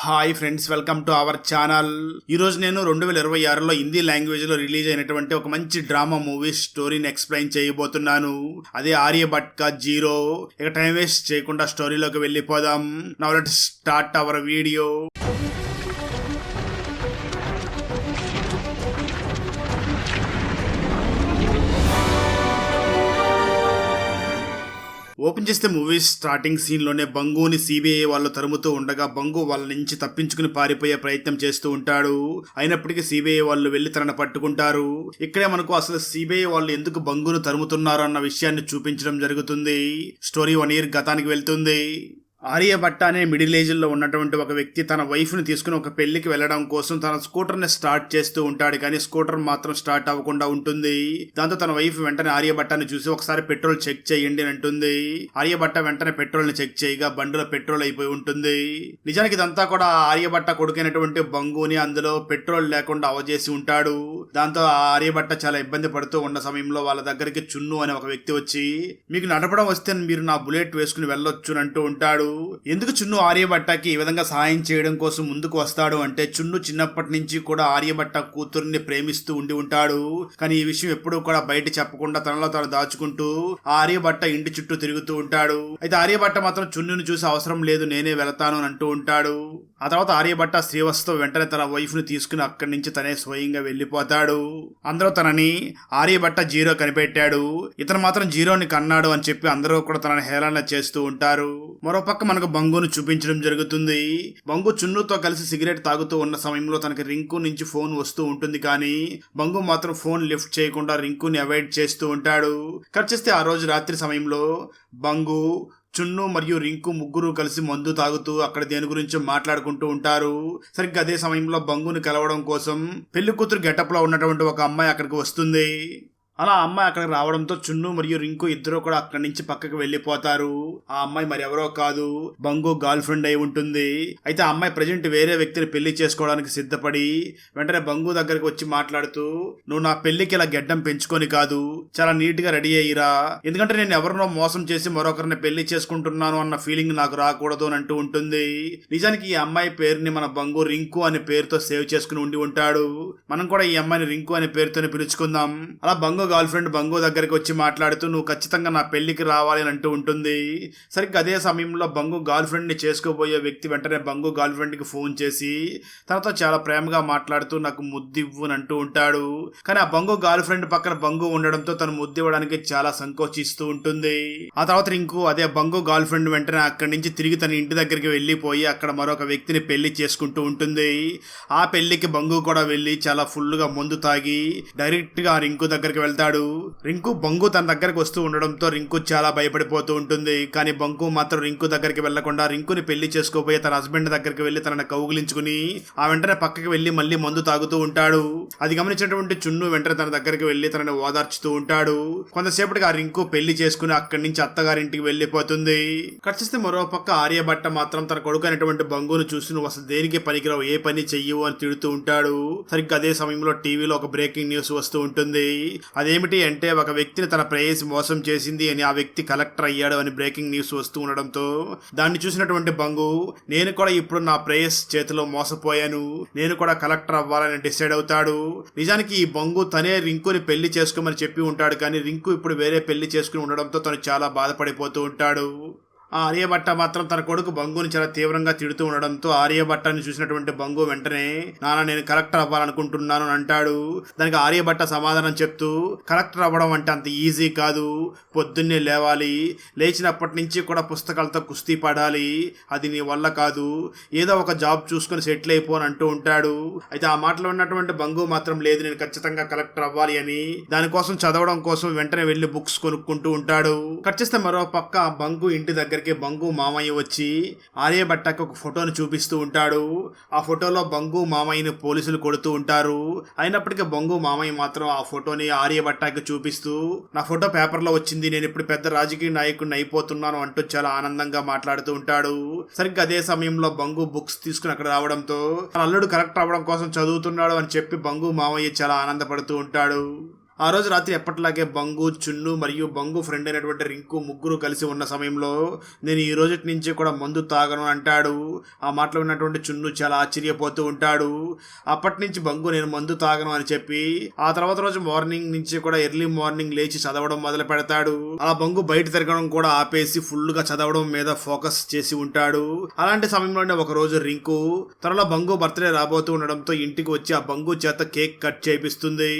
Hi friends, welcome to our channel. ఈరోజు నేను 2026లో హిందీ లాంగ్వేజ్లో రిలీజ్ అయినటువంటి ఒక మంచి డ్రామా మూవీ స్టోరీని ఎక్స్ప్లెయిన్ చేయబోతున్నాను. అదే ఆర్యభట్ కా జీరో. ఇక టైం వేస్ట్ చేయకుండా స్టోరీలోకి వెళ్ళిపోదాం. Now let's start our video. Open చేస్తే మూవీ స్టార్టింగ్ సీన్ లోనే బంగుని సిబిఐ వాళ్ళు తరుముతూ ఉండగా బంగు వాళ్ళ నుంచి తప్పించుకుని పారిపోయే ప్రయత్నం చేస్తూ ఉంటాడు. అయినప్పటికీ సిబిఐ వాళ్ళు వెళ్లి తనను పట్టుకుంటారు. ఇక్కడే మనకు అసలు సిబిఐ వాళ్ళు ఎందుకు బంగును తరుముతున్నారు అన్న విషయాన్ని చూపించడం జరుగుతుంది. స్టోరీ 1 year గతానికి వెళ్తుంది. ఆర్యభట్ట అనే మిడిల్ ఏజ్ లో ఉన్నటువంటి ఒక వ్యక్తి తన వైఫ్ ని తీసుకుని ఒక పెళ్లికి వెళ్లడం కోసం తన స్కూటర్ ని స్టార్ట్ చేస్తూ ఉంటాడు. కానీ స్కూటర్ మాత్రం స్టార్ట్ అవ్వకుండా ఉంటుంది. దాంతో తన వైఫ్ వెంటనే ఆర్యభట్టని చూసి ఒకసారి పెట్రోల్ చెక్ చేయండి అని అంటుంది. ఆర్యభట్ట వెంటనే పెట్రోల్ ని చెక్ చేయగా బండిలో పెట్రోల్ అయిపోయి ఉంటుంది. నిజానికి ఇదంతా కూడా ఆర్యభట్ట కొడుకైనటువంటి బంగుని అందులో పెట్రోల్ లేకుండా అవజేసి ఉంటాడు. దాంతో ఆర్యభట్ట చాలా ఇబ్బంది పడుతూ ఉన్న సమయంలో వాళ్ళ దగ్గరికి చున్ను అనే ఒక వ్యక్తి వచ్చి, మీకు నడపడం వస్తే మీరు నా బుల్లెట్ వేసుకుని వెళ్ళొచ్చు అంటూ ఉంటాడు. ఎందుకు చున్ను ఆర్యభట్టకి ఈ విధంగా సహాయం చేయడం కోసం ముందుకు వస్తాడు అంటే, చున్ను చిన్నప్పటి నుంచి కూడా ఆర్యభట్ట కూతుర్ని ప్రేమిస్తూ ఉండి ఉంటాడు. కానీ ఈ విషయం ఎప్పుడూ కూడా బయట చెప్పకుండా తనలో తాను దాచుకుంటూ ఆర్యభట్ట ఇంటి చుట్టూ తిరుగుతూ ఉంటాడు. అయితే ఆర్యభట్ట మాత్రం చున్నుని చూసి అవసరం లేదు, నేనే వెళతాను అని అంటూ ఉంటాడు. ఆ తర్వాత ఆర్యభట్ట శ్రీవస్తో వెంటనే తన వైఫ్ ని తీసుకుని అక్కడి నుంచి తనే స్వయంగా వెళ్లిపోతాడు. అందరూ తనని ఆర్యభట్ట జీరో కనిపెట్టాడు, ఇతను మాత్రం జీరోని కన్నాడు అని చెప్పి అందరూ కూడా తనని హేళన చేస్తూ ఉంటారు. మరోపక్క మనకు బంగును చూపించడం జరుగుతుంది. బంగు చున్నుతో కలిసి సిగరెట్ తాగుతూ ఉన్న సమయంలో తనకి రింకు నుంచి ఫోన్ వస్తూ ఉంటుంది. కానీ బంగు మాత్రం ఫోన్ లిఫ్ట్ చేయకుండా రింకుని అవాయిడ్ చేస్తూ ఉంటాడు. కట్ చేస్తే ఆ రోజు రాత్రి సమయంలో బంగు, చున్ను మరియు రింకు ముగ్గురు కలిసి మందు తాగుతూ అక్కడ దేని గురించో మాట్లాడుకుంటూ ఉంటారు. సరిగ్గా అదే సమయంలో బంగుని కలవడం కోసం పెళ్లి కూతురు గెటప్ లో ఉన్నటువంటి ఒక అమ్మాయి అక్కడికి వస్తుంది. అలా అమ్మాయి అక్కడికి రావడంతో చున్ను మరియు రింకు ఇద్దరు కూడా అక్కడి నుంచి పక్కకి వెళ్లిపోతారు. ఆ అమ్మాయి మరి ఎవరో కాదు, బంగు గర్ల్ ఫ్రెండ్ అయి ఉంటుంది. అయితే ఆ అమ్మాయి ప్రజెంట్ వేరే వ్యక్తిని పెళ్లి చేసుకోవడానికి సిద్ధపడి వెంటనే బంగు దగ్గరికి వచ్చి మాట్లాడుతూ, నువ్వు నా పెళ్లికి ఇలా గెడ్డం పెంచుకొని కాదు, చాలా నీట్ గా రెడీ అయ్యిరా, ఎందుకంటే నేను ఎవరినో మోసం చేసి మరొకరిని పెళ్లి చేసుకుంటున్నాను అన్న ఫీలింగ్ నాకు రాకూడదు అని అంటూ ఉంటుంది. నిజానికి ఈ అమ్మాయి పేరుని మన బంగు రింకు అనే పేరుతో సేవ్ చేసుకుని ఉండి ఉంటాడు. మనం కూడా ఈ అమ్మాయిని రింకు అనే పేరుతోనే పిలుచుకుందాం. అలా బంగు గర్ల్ ఫ్రెండ్ బంగు దగ్గరికి వచ్చి మాట్లాడుతూ, నువ్వు ఖచ్చితంగా నా పెళ్లికి రావాలి అని అంటూ ఉంటుంది. సరిగ్గా అదే సమయంలో బంగు గర్ల్ ఫ్రెండ్ ని చేసుకోబోయే వ్యక్తి వెంటనే బంగు గర్ల్ ఫ్రెండ్ కి ఫోన్ చేసి తనతో చాలా ప్రేమగా మాట్లాడుతూ నాకు ముద్దివ్వు అని అంటూ ఉంటాడు. కానీ ఆ బంగు గర్ల్ ఫ్రెండ్ పక్కన బంగు ఉండడంతో తను ముద్దివ్వడానికి చాలా సంకోచిస్తూ ఉంటుంది. ఆ తర్వాత రింకు అదే బంగు గర్ల్ ఫ్రెండ్ వెంటనే అక్కడి నుంచి తిరిగి తన ఇంటి దగ్గరికి వెళ్లిపోయి అక్కడ మరొక వ్యక్తిని పెళ్లి చేసుకుంటూ ఉంటుంది. ఆ పెళ్లికి బంగు కూడా వెళ్లి చాలా ఫుల్ గా మందు తాగి డైరెక్ట్ గా రింకు దగ్గరికి వెళ్తాడు. రింకు బంగు తన దగ్గరకు వస్తూ ఉండడంతో రింకు చాలా భయపడిపోతూ ఉంటుంది. కానీ బంగు మాత్రం రింకు దగ్గరికి వెళ్లకుండా రింకుని పెళ్లి చేసుకోబోయే తన హస్బెండ్ దగ్గరికి వెళ్లి తనని కౌగిలించుకుని ఆ వెంటనే పక్కకి వెళ్లి మళ్ళీ మందు తాగుతూ ఉంటాడు. అది గమనించినటువంటి చున్ను వెంటనే తన దగ్గరికి వెళ్లి తనని ఓదార్చుతూ ఉంటాడు. కొంతసేపటికి ఆ రింకు పెళ్లి చేసుకుని అక్కడి నుంచి అత్తగారింటికి వెళ్లిపోతుంది. ఖర్చిస్తే మరో పక్క ఆర్యభట్ట మాత్రం తన కొడుకు అయినటువంటి బంగును చూసి, నువ్వు అసలు దేనికి పనికిరావు, ఏ పని చెయ్యవు అని తిడుతూ ఉంటాడు. సరిగ్గా అదే సమయంలో టీవీలో ఒక బ్రేకింగ్ న్యూస్ వస్తూ ఉంటుంది. అదేమిటి అంటే, ఒక వ్యక్తిని తన ప్రేయసి మోసం చేసింది అని, ఆ వ్యక్తి కలెక్టర్ అయ్యాడు అని బ్రేకింగ్ న్యూస్ వస్తూ ఉండడంతో దాన్ని చూసినటువంటి బంగు, నేను కూడా ఇప్పుడు నా ప్రేయస్ చేతిలో మోసపోయాను, నేను కూడా కలెక్టర్ అవ్వాలని డిసైడ్ అవుతాడు. నిజానికి ఈ బంగు తనే రింకుని పెళ్లి చేసుకోమని చెప్పి ఉంటాడు. కానీ రింకు ఇప్పుడు వేరే పెళ్లి చేసుకుని ఉండడంతో తను చాలా బాధపడిపోతూ ఉంటాడు. ఆ ఆర్యభట్ట మాత్రం తన కొడుకు బంగుని చాలా తీవ్రంగా తిడుతూ ఉండడంతో ఆర్యభట్టని చూసినటువంటి బంగు వెంటనే, నాన్న నేను కలెక్టర్ అవ్వాలనుకుంటున్నాను అని అంటాడు. దానికి ఆర్యభట్ట సమాధానం చెప్తూ, కలెక్టర్ అవ్వడం అంటే అంత ఈజీ కాదు, పొద్దున్నే లేవాలి, లేచినప్పటి నుంచి కూడా పుస్తకాలతో కుస్తీ పడాలి, అది నీ వల్ల కాదు, ఏదో ఒక జాబ్ చూసుకుని సెటిల్ అయిపో అని అంటూ ఉంటాడు. అయితే ఆ మాటలో ఉన్నటువంటి బంగు మాత్రం, లేదు నేను ఖచ్చితంగా కలెక్టర్ అవ్వాలి అని దానికోసం చదవడం కోసం వెంటనే వెళ్లి బుక్స్ కొనుక్కుంటూ ఉంటాడు. కట్ చేస్తే మరో పక్క బంగు ఇంటి దగ్గర బంగు మామయ్య వచ్చి ఆర్యభట్టకి ఒక ఫోటోను చూపిస్తూ ఉంటాడు. ఆ ఫోటోలో బంగు మామయ్యని పోలీసులు కొడుతూ ఉంటారు. అయినప్పటికీ బంగు మామయ్య మాత్రం ఆ ఫోటోని ఆర్యభట్టకి చూపిస్తూ, నా ఫోటో పేపర్లో వచ్చింది, నేను ఇప్పుడు పెద్ద రాజకీయ నాయకుడిని అయిపోతున్నాను అంటూ చాలా ఆనందంగా మాట్లాడుతూ ఉంటాడు. సరిగ్గా అదే సమయంలో బంగు బుక్స్ తీసుకుని అక్కడ రావడంతో తన అల్లుడు కలెక్టర్ అవ్వడం కోసం చదువుతున్నాడు అని చెప్పి బంగు మామయ్య చాలా ఆనందపడుతూ ఉంటాడు. ఆ రోజు రాత్రి ఎప్పటిలాగే బంగు, చున్ను మరియు బంగు ఫ్రెండ్ అయినటువంటి రింకు ముగ్గురు కలిసి ఉన్న సమయంలో నేను ఈ రోజు నుంచి కూడా మందు తాగను అంటాడు. ఆ మాటలు విన్నటువంటి చున్ను చాలా ఆశ్చర్యపోతూ ఉంటాడు. అప్పటి నుంచి బంగు నేను మందు తాగను అని చెప్పి ఆ తర్వాత రోజు మార్నింగ్ నుంచి కూడా ఎర్లీ మార్నింగ్ లేచి చదవడం మొదలు పెడతాడు. అలా బంగు బయట తిరగడం కూడా ఆపేసి ఫుల్ గా చదవడం మీద ఫోకస్ చేసి ఉంటాడు. అలాంటి సమయంలోనే ఒక రోజు రింకు త్వరలో బంగు బర్త్డే రాబోతూ ఉండడంతో ఇంటికి వచ్చి ఆ బంగు చేత కేక్ కట్ చేపిస్తుంది.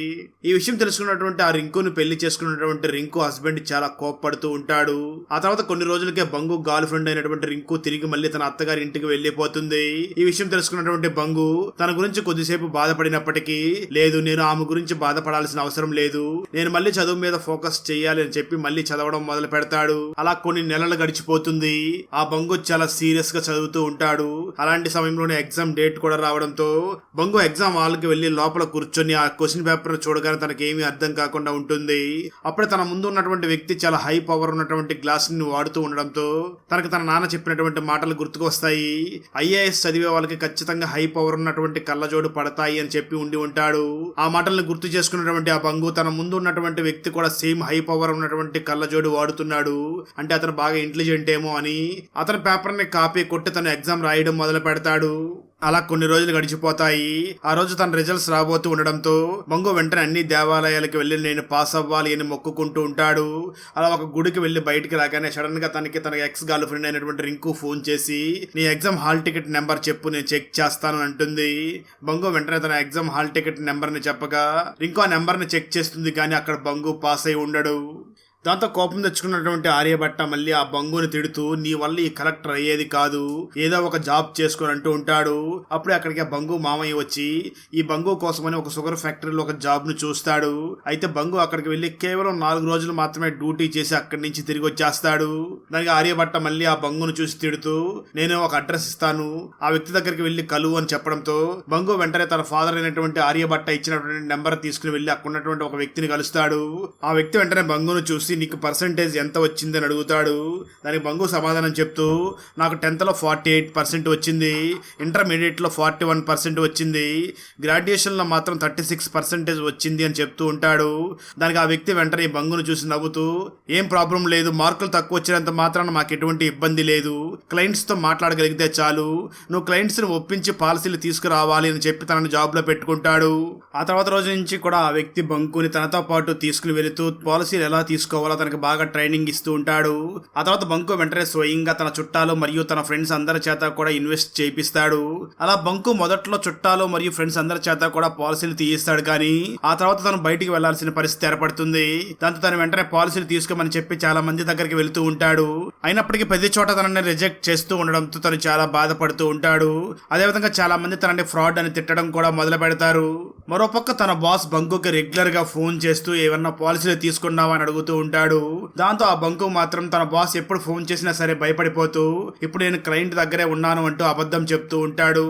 ఈ విషయం తెలుసుకున్నటువంటి ఆ రింకును పెళ్లి చేసుకున్నటువంటి రింకు హస్బెండ్ చాలా కోప్పడుతూ ఉంటాడు. ఆ తర్వాత కొన్ని రోజులకే బంగు గర్ల్ ఫ్రెండ్ అయినటువంటి రింకు తిరిగి మళ్ళీ తన అత్తగారి ఇంటికి వెళ్లిపోతుంది. ఈ విషయం తెలుసుకున్నటువంటి బంగు తన గురించి కొద్దిసేపు బాధపడినప్పటికీ లేదు, నేను ఆమె గురించి బాధపడాల్సిన అవసరం లేదు, నేను మళ్ళీ చదువు మీద ఫోకస్ చేయాలి అని చెప్పి మళ్ళీ చదవడం మొదలు పెడతాడు. అలా కొన్ని నెలలు గడిచిపోతుంది. ఆ బంగు చాలా సీరియస్ గా చదువుతూ ఉంటాడు. అలాంటి సమయంలోనే ఎగ్జామ్ డేట్ కూడా రావడంతో బంగు ఎగ్జామ్ హాల్ కి వెళ్లి లోపల కూర్చొని ఆ క్వశ్చన్ పేపర్ చూడగానే తనకేమీ అర్థం కాకుండా ఉంటుంది. అప్పుడే తన ముందు ఉన్నటువంటి వ్యక్తి చాలా హై పవర్ ఉన్నటువంటి గ్లాస్ ని వాడుతూ ఉండడంతో తనకు తన నాన్న చెప్పినటువంటి మాటలు గుర్తుకు వస్తాయి. ఐఏఎస్ చదివే వాళ్ళకి ఖచ్చితంగా హై పవర్ ఉన్నటువంటి కళ్ళజోడు పడతాయి అని చెప్పి ఉండి ఉంటాడు. ఆ మాటలను గుర్తు చేసుకున్నటువంటి ఆ బంగు తన ముందు ఉన్నటువంటి వ్యక్తి కూడా సేమ్ హై పవర్ ఉన్నటువంటి కళ్ళజోడు వాడుతున్నాడు, అంటే అతను బాగా ఇంటెలిజెంట్ ఏమో అని అతని పేపర్ ని కాపీ కొట్టి తన ఎగ్జామ్ రాయడం మొదలు పెడతాడు. అలా కొన్ని రోజులు గడిచిపోతాయి. ఆ రోజు తన రిజల్ట్స్ రాబోతూ ఉండడంతో బంగు వెంటనే అన్ని దేవాలయాలకు వెళ్లి నేను పాస్ అవ్వాలి అని మొక్కుకుంటూ ఉంటాడు. అలా ఒక గుడికి వెళ్లి బయటికి రాగానే సడన్ గా తన ఎక్స్ గర్ల్ ఫ్రెండ్ అయినటువంటి రింకు ఫోన్ చేసి నీ ఎగ్జామ్ హాల్ టికెట్ నెంబర్ చెప్పు, నేను చెక్ చేస్తాను అంటుంది. బంగు వెంటనే తన ఎగ్జామ్ హాల్ టికెట్ నెంబర్ ని చెప్పగా రింకు ఆ నెంబర్ ని చెక్ చేస్తుంది, కానీ అక్కడ బంగు పాస్ అయి ఉండడు. దాంతో కోపం తెచ్చుకున్నటువంటి ఆర్యభట్ట మళ్ళీ ఆ బంగుని తిడుతూ నీ వల్ల ఈ కలెక్టర్ అయ్యేది కాదు, ఏదో ఒక జాబ్ చేసుకుని అంటూ ఉంటాడు. అప్పుడే అక్కడికి బంగు మామయ్య వచ్చి ఈ బంగు కోసమని ఒక షుగర్ ఫ్యాక్టరీలో ఒక జాబ్ ను చూస్తాడు. అయితే బంగు అక్కడికి వెళ్లి కేవలం 4 రోజులు మాత్రమే డ్యూటీ చేసి అక్కడి నుంచి తిరిగి వచ్చేస్తాడు. దానికి ఆర్యభట్ట మళ్ళీ ఆ బంగును చూసి తిడుతూ నేను ఒక అడ్రస్ ఇస్తాను, ఆ వ్యక్తి దగ్గరికి వెళ్లి కలువు అని చెప్పడంతో బంగు వెంటనే తన ఫాదర్ అయినటువంటి ఆర్యభట్ట ఇచ్చినటువంటి నెంబర్ తీసుకుని వెళ్లి అక్కడ ఉన్నటువంటి ఒక వ్యక్తిని కలుస్తాడు. ఆ వ్యక్తి వెంటనే బంగును చూసి నీకు పర్సెంటేజ్ ఎంత వచ్చిందని అడుగుతాడు. దానికి బంగు సమాధానం చెప్తూ నాకు 10th లో 48% వచ్చింది, ఇంటర్మీడియట్ లో 41% వచ్చింది, గ్రాడ్యుయేషన్ లో మాత్రం 36% వచ్చింది అని చెప్తూ ఉంటాడు. దానికి ఆ వ్యక్తి వెంటనే బంగును చూసి నవ్వుతూ ఏం ప్రాబ్లం లేదు, మార్కులు తక్కువ వచ్చినంత మాత్రాన మాకు ఎటువంటి ఇబ్బంది లేదు, క్లయింట్స్ తో మాట్లాడగలిగితే చాలు, నువ్వు క్లయింట్స్ ని ఒప్పించి పాలసీలు తీసుకురావాలి అని చెప్పి తనను జాబ్ లో పెట్టుకుంటాడు. ఆ తర్వాత రోజు నుంచి కూడా ఆ వ్యక్తి బంకుని తనతో పాటు తీసుకుని వెళుతూ పాలసీలు ఎలా తీసుకోవాలో తనకి బాగా ట్రైనింగ్ ఇస్తూ ఉంటాడు. ఆ తర్వాత బంకు వెంటనే స్వయంగా తన చుట్టాలు మరియు తన ఫ్రెండ్స్ అందరి చేత కూడా ఇన్వెస్ట్ చేయిస్తాడు. అలా బంకు మొదట్లో చుట్టాలు మరియు ఫ్రెండ్స్ అందరి చేత కూడా పాలసీలు తీయిస్తాడు, కానీ ఆ తర్వాత తను బయటికి వెళ్లాల్సిన పరిస్థితి ఏర్పడుతుంది. దాంతో తను వెంటనే పాలసీలు తీసుకోమని చెప్పి చాలా మంది దగ్గరికి వెళ్తూ ఉంటాడు. అయినప్పటికీ ప్రతి చోట తనని రిజెక్ట్ చేస్తూ ఉండడంతో తను చాలా బాధపడుతూ ఉంటాడు. అదేవిధంగా చాలా మంది తనని ఫ్రాడ్ అని తిట్టడం కూడా మొదలు పెడతారు. మరోపక్క తన బాస్ బంకుకి రెగ్యులర్ గా ఫోన్ చేస్తూ ఏమన్నా పాలసీలు తీసుకున్నావా అని అడుగుతూ ఉంటాడు. దాంతో ఆ బంకు మాత్రం తన బాస్ ఎప్పుడు ఫోన్ చేసినా సరే భయపడిపోతూ ఇప్పుడు నేను క్లయింట్ దగ్గరే ఉన్నాను అంటూ అబద్ధం చెప్తూ ఉంటాడు.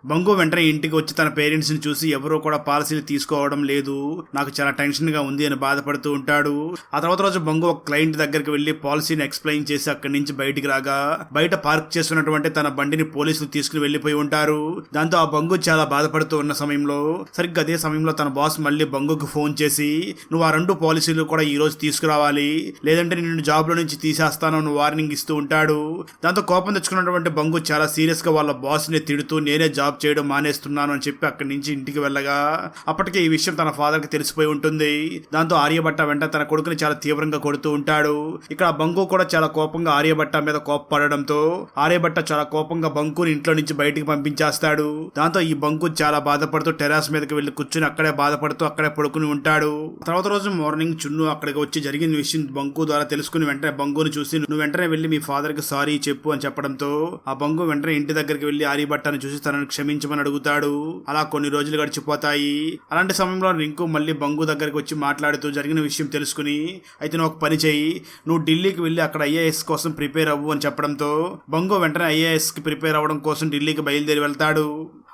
బంగు వెంటనే ఇంటికి వచ్చి తన పేరెంట్స్ ని చూసి ఎవరో కూడా పాలసీలు తీసుకోవడం లేదు, నాకు చాలా టెన్షన్ గా ఉంది అని బాధపడుతూ ఉంటాడు. ఆ తర్వాత రోజు బంగు ఒక క్లయింట్ దగ్గరికి వెళ్లి పాలసీని ఎక్స్ప్లెయిన్ చేసి అక్కడి నుంచి బయటికి రాగా బయట పార్క్ చేస్తున్నటువంటి తన బండిని పోలీసులు తీసుకుని వెళ్లిపోయి ఉంటారు. దాంతో ఆ బంగు చాలా బాధపడుతూ ఉన్న సమయంలో సరిగ్గా అదే సమయంలో తన బాస్ మళ్ళీ బంగుకు ఫోన్ చేసి నువ్వు ఆ 2 పాలసీలు కూడా ఈ రోజు తీసుకురావాలి, లేదంటే నిన్ను జాబ్ లో నుంచి తీసేస్తాను వార్నింగ్ ఇస్తూ ఉంటాడు. దాంతో కోపం తెచ్చుకున్నటువంటి బంగు చాలా సీరియస్ గా వాళ్ళ బాస్ ని తిడుతూ నేనే జాబ్ చేయడం మానేస్తున్నాను అని చెప్పి అక్కడి నుంచి ఇంటికి వెళ్ళగా అప్పటికే ఈ విషయం తన ఫాదర్ కి తెలిసిపోయి ఉంటుంది. దాంతో ఆర్యభట్ట వెంట తన కొడుకుని చాలా తీవ్రంగా కొడుతూ ఉంటాడు. ఇక్కడ బంకు కూడా చాలా కోపంగా ఆర్యభట్ట మీద కోపపడడంతో ఆర్యభట్ట చాలా కోపంగా బంకుని ఇంట్లో నుంచి బయటికి పంపించేస్తాడు. దాంతో ఈ బంకు చాలా బాధపడుతూ టెరాస్ మీదకి వెళ్లి కూర్చుని అక్కడే బాధపడుతూ అక్కడే పడుకుని ఉంటాడు. తర్వాత రోజు మార్నింగ్ చున్ను అక్కడికి వచ్చి జరిగిన విషయం బంకు ద్వారా తెలుసుకుని వెంటనే బంకుని చూసి నువ్వు వెంటనే వెళ్లి మీ ఫాదర్ కి సారీ చెప్పు అని చెప్పడంతో ఆ బంకు వెంటనే ఇంటి దగ్గరికి వెళ్లి ఆర్యభట్టని చూసి తనను క్షమించమని అడుగుతాడు. అలా కొన్ని రోజులు గడిచిపోతాయి. అలాంటి సమయంలో రింకు మళ్ళీ బంగు దగ్గరికి వచ్చి మాట్లాడుతూ జరిగిన విషయం తెలుసుకుని అయితే నువ్వు ఒక పని చెయ్యి, నువ్వు ఢిల్లీకి వెళ్ళి అక్కడ ఐఏఎస్ కోసం ప్రిపేర్ అవ్వు అని చెప్పడంతో బంగు వెంటనే ఐఏఎస్ కి ప్రిపేర్ అవ్వడం కోసం ఢిల్లీకి బయలుదేరి వెళ్తాడు.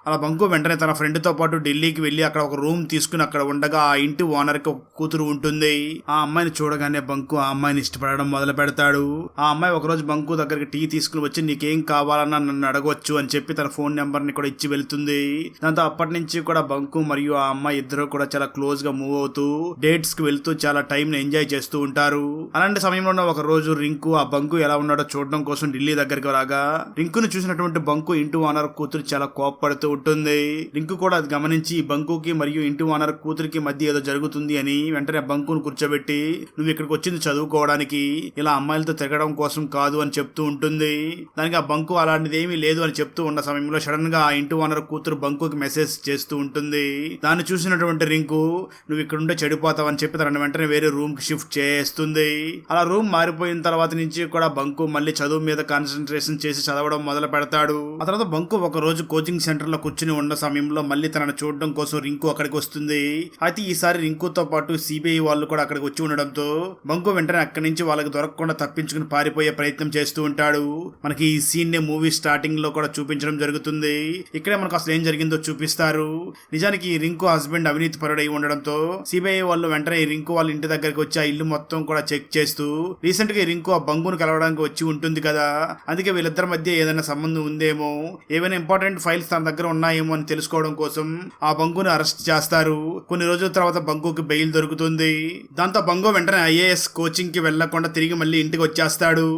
అలా బంకు వెంటనే తన ఫ్రెండ్ తో పాటు ఢిల్లీకి వెళ్లి అక్కడ ఒక రూమ్ తీసుకుని అక్కడ ఉండగా ఆ ఇంటి ఓనర్ కి ఒక కూతురు ఉంటుంది. ఆ అమ్మాయిని చూడగానే బంకు ఆ అమ్మాయిని ఇష్టపడడం మొదలు పెడతాడు. ఆ అమ్మాయి ఒకరోజు బంకు దగ్గరికి టీ తీసుకుని వచ్చి నీకేం కావాలన్నా నన్ను అడగవచ్చు అని చెప్పి తన ఫోన్ నెంబర్ ని కూడా ఇచ్చి వెళ్తుంది. దాంతో అప్పటి నుంచి కూడా బంకు మరియు ఆ అమ్మాయి ఇద్దరు కూడా చాలా క్లోజ్ గా మూవ్ అవుతూ డేట్స్ కి వెళ్తూ చాలా టైం ని ఎంజాయ్ చేస్తూ ఉంటారు. అలాంటి సమయంలో ఒక రోజు రింకు ఆ బంకు ఎలా ఉన్నాడో చూడడం కోసం ఢిల్లీ దగ్గరికి రాగా రింకును చూసినటువంటి బంకు ఇంటి ఓనర్ కూతురు చాలా కోపపడుతూ ఉంటుంది. రింకు కూడా అది గమనించి బంకుకి మరియు ఇంటి ఓనర్ కూతురికి మధ్య ఏదో జరుగుతుంది అని వెంటనే బంకును కూర్చోబెట్టి నువ్వు ఇక్కడికి వచ్చింది చదువుకోవడానికి, ఇలా అమ్మాయిలతో తిరగడం కోసం కాదు అని చెప్తూ ఉంటుంది. దానికి ఆ బంకు అలాంటిది ఏమీ లేదు అని చెప్తూ ఉన్న సమయంలో సడన్ గా ఆ ఇంటి ఓనర్ కూతురు బంకుకి మెసేజ్ చేస్తూ ఉంటుంది. దాన్ని చూసినటువంటి రింకు నువ్వు ఇక్కడ ఉంటే చెడిపోతావు అని చెప్పి తనని వెంటనే వేరే రూమ్ కి షిఫ్ట్ చేస్తుంది. అలా రూమ్ మారిపోయిన తర్వాత నుంచి కూడా బంకు మళ్ళీ చదువు మీద కాన్సన్ట్రేషన్ చేసి చదవడం మొదలు పెడతాడు. ఆ తర్వాత బంకు ఒక రోజు కోచింగ్ సెంటర్ లో కూర్చుని ఉన్న సమయంలో మళ్ళీ తనను చూడడం కోసం రింకు అక్కడికి వస్తుంది. అయితే ఈసారి రింకుతో పాటు సిబిఐ వాళ్ళు కూడా అక్కడికి వచ్చి ఉండడంతో బంకు వెంటనే అక్కడి నుంచి వాళ్ళకి దొరకకుండా తప్పించుకుని పారిపోయే ప్రయత్నం చేస్తూ ఉంటాడు. మనకి ఈ సీన్ నే మూవీ స్టార్టింగ్ లో కూడా చూపించడం జరుగుతుంది. ఇక్కడే మనకు అసలు ఏం జరిగిందో చూపిస్తారు. నిజానికి రింకు హస్బెండ్ అవినీతి పరుడై ఉండడంతో సిబిఐ వాళ్ళు వెంటనే రింకు వాళ్ళ ఇంటి దగ్గరికి వచ్చి ఆ ఇల్లు మొత్తం కూడా చెక్ చేస్తూ రీసెంట్ గా రింకు ఆ బంగును కలవడానికి వచ్చి ఉంటుంది కదా, అందుకే వీళ్ళిద్దరి మధ్య ఏదైనా సంబంధం ఉందేమో, ఏమైనా ఇంపార్టెంట్ ఫైల్స్ తన దగ్గర ఉన్నాయేమో అని తెలుసుకోవడం కోసం ఆ బంగును అరెస్ట్ చేస్తారు. కొన్ని రోజుల తర్వాత బంకుకి బెయిల్ దొరుకుతుంది. దాంతో బంగు వెంటనే ఐఏఎస్ కోచింగ్ కి వెళ్లకుండా తిరిగి మళ్ళీ ఇంటికి వచ్చేస్తాడు.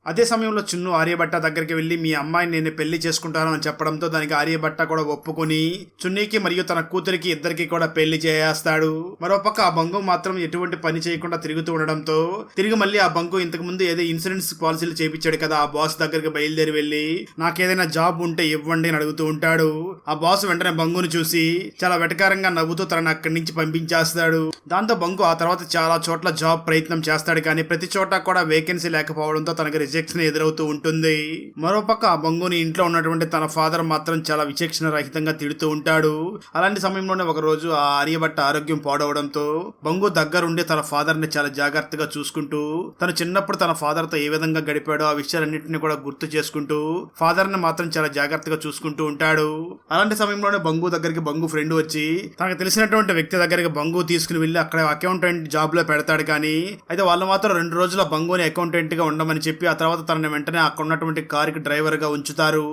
అదే సమయంలో చిన్ను ఆర్యభట్ట దగ్గరికి వెళ్లి మీ అమ్మాయిని నేను పెళ్లి చేసుకుంటాను అని చెప్పడంతో దానికి ఆర్యభట్ట కూడా ఒప్పుకొని చున్నీకి మరియు తన కూతురికి ఇద్దరికి కూడా పెళ్లి చేస్తాడు. మరోపక్క ఆ బంగు మాత్రం ఎటువంటి పని చేయకుండా తిరుగుతూ ఉండడంతో తిరిగి మళ్ళీ ఆ బంగు ఇంతకు ముందు ఏదో ఇన్సూరెన్స్ పాలసీలు చేయించాడు కదా, ఆ బాస్ దగ్గరికి బయలుదేరి వెళ్లి నాకేదైనా జాబ్ ఉంటే ఇవ్వండి అని అడుగుతూ ఉంటాడు. ఆ బాస్ వెంటనే బంగును చూసి చాలా వెటకారంగా నవ్వుతూ తనని అక్కడి నుంచి పంపించేస్తాడు. దాంతో బంగు ఆ తర్వాత చాలా చోట్ల జాబ్ ప్రయత్నం చేస్తాడు, కానీ ప్రతి చోట కూడా వేకెన్సీ లేకపోవడంతో తనకి రిజెక్షన్ ఎదురవుతూ ఉంటుంది. మరోపక్క ఆ బంగుని ఇంట్లో ఉన్నటువంటి తన ఫాదర్ మాత్రం చాలా విచక్షణ రహితంగా తిడుతూ ఉంటాడు. అలాంటి సమయంలోనే ఒక రోజు ఆ ఆర్యభట్ట ఆరోగ్యం పాడవడంతో బంగు దగ్గరుండి తన ఫాదర్ ని చాలా జాగ్రత్తగా చూసుకుంటూ తను చిన్నప్పుడు తన ఫాదర్ తో ఏ విధంగా గడిపాడో ఆ విషయాలన్నింటినీ కూడా గుర్తు చేసుకుంటూ ఫాదర్ ని మాత్రం చాలా జాగ్రత్తగా చూసుకుంటూ ఉంటాడు. అలాంటి సమయంలోనే బంగు దగ్గరికి బంగు ఫ్రెండ్ వచ్చి తనకు తెలిసినటువంటి వ్యక్తి దగ్గరికి బంగు తీసుకుని వెళ్లి అక్కడ అకౌంటెంట్ జాబ్ లో పెడతాడు. కానీ అయితే వాళ్ళు మాత్రం 2 రోజుల బంగుని అకౌంటెంట్ గా ఉండమని చెప్పి ఆ తర్వాత తనని వెంటనే అక్కడ ఉన్నటువంటి కారుకి డ్రైవర్ గా ఉంచుతారు.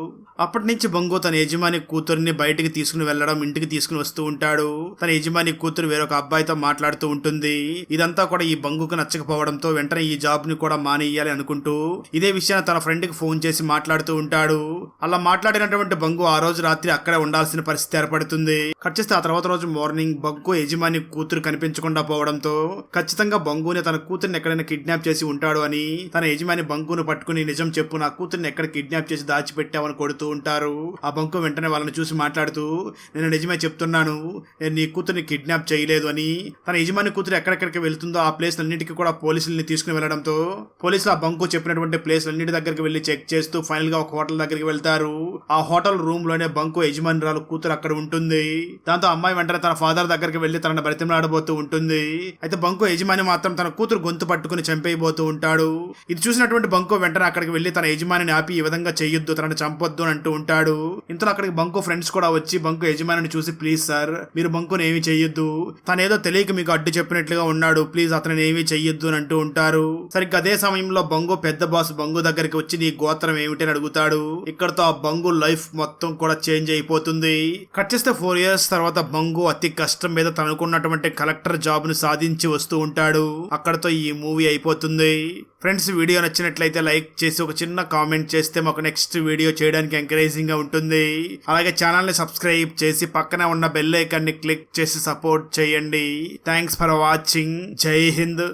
అప్పటి నుంచి బంగు తన యజమాని కూతురిని బయటికి తీసుకుని వెళ్లడం, ఇంటికి తీసుకుని వస్తూ ఉంటాడు. తన యజమాని కూతురు వేరొక అబ్బాయితో మాట్లాడుతూ ఉంటుంది. ఇదంతా కూడా ఈ బంగుకు నచ్చకపోవడంతో వెంటనే ఈ జాబ్ ని కూడా మానేయాలి అనుకుంటూ ఇదే విషయాన్ని తన ఫ్రెండ్ కి ఫోన్ చేసి మాట్లాడుతూ ఉంటాడు. అలా మాట్లాడినటువంటి బంగు ఆ రోజు రాత్రి అక్కడే ఉండాల్సిన పరిస్థితి ఏర్పడుతుంది. కట్ చేస్తే ఆ తర్వాత రోజు మార్నింగ్ బంగు యజమాని కూతురు కనిపించకుండా పోవడంతో ఖచ్చితంగా బంగుని తన కూతురిని ఎక్కడైనా కిడ్నాప్ చేసి ఉంటాడు అని తన యజమాని బంగును పట్టుకుని నిజం చెప్పు, నా కూతుర్ని ఎక్కడ కిడ్నాప్ చేసి దాచిపెట్టావని కొడుతూ ఉంటారు. ఆ బంకు వెంటనే వాళ్ళని చూసి మాట్లాడుతూ నేను నిజమే చెప్తున్నాను, నేను నీ కూతుర్ని కిడ్నాప్ చేయలేదు అని. తన యజమాని కూతురు ఎక్కడెక్కడికి వెళ్తుందో ఆ ప్లేస్ అన్నిటికీ కూడా పోలీసుల్ని తీసుకుని వెళ్లడంతో పోలీసులు ఆ బంకు చెప్పినటువంటి ప్లేస్ అన్నిటి దగ్గరికి వెళ్లి చెక్ చేస్తూ ఫైనల్ గా ఒక హోటల్ దగ్గరికి వెళ్తారు. ఆ హోటల్ రూమ్ లోనే బంకు యజమానురాలు కూతురు అక్కడ ఉంటుంది. దాంతో అమ్మాయి వెంటనే తన ఫాదర్ దగ్గరికి వెళ్లి తనని బ్రతిమలాడబోతూ ఉంటుంది. అయితే బంకు యజమాని మాత్రం తన కూతురు గొంతు పట్టుకుని చంపేయబోతూ ఉంటాడు. ఇది చూసినటువంటి బంకు వెంటనే అక్కడికి వెళ్లి తన యజమానిని ఆపి ఈ విధంగా చెయ్యొద్దు, తనని చంపొద్దు అని అంటూ ఉంటాడు. ఇంతలో అక్కడికి బంకు ఫ్రెండ్స్ కూడా వచ్చి బంకు యజమానిని చూసి ప్లీజ్ సార్ మీరు బంకుని ఏమీ చెయ్యొద్దు, తనేదో తెలియక మీకు అడ్డు చెప్పినట్లుగా ఉన్నాడు, ప్లీజ్ అతను ఏమీ చెయ్యొద్దు అని అంటూ ఉంటారు. సరిగ్గా అదే సమయంలో బంగు పెద్ద బాస్ బంగు దగ్గరికి వచ్చి నీ గోత్రం ఏమిటని అడుగుతాడు. ఇక్కడతో ఆ బంగు లైఫ్ మొత్తం కూడా చేంజ్ అయిపోతుంది. కట్ చేస్తే 4 years తర్వాత బంగు అతి కష్టం మీద తనకున్నటువంటి కలెక్టర్ జాబ్ ను సాధించి వస్తూ ఉంటాడు. అక్కడతో ఈ మూవీ అయిపోతుంది. ఫ్రెండ్స్, వీడియో నచ్చినట్లయితే లైక్ చేసి ఒక చిన్న కామెంట్ చేస్తే మాకు నెక్స్ట్ వీడియో చేయడానికి ఎంకరేజింగ్ గా ఉంటుంది. అలాగే ఛానల్ ని సబ్స్క్రైబ్ చేసి పక్కనే ఉన్న బెల్ ఐకాన్ ని క్లిక్ చేసి సపోర్ట్ చేయండి. Thanks for watching. జై హింద్.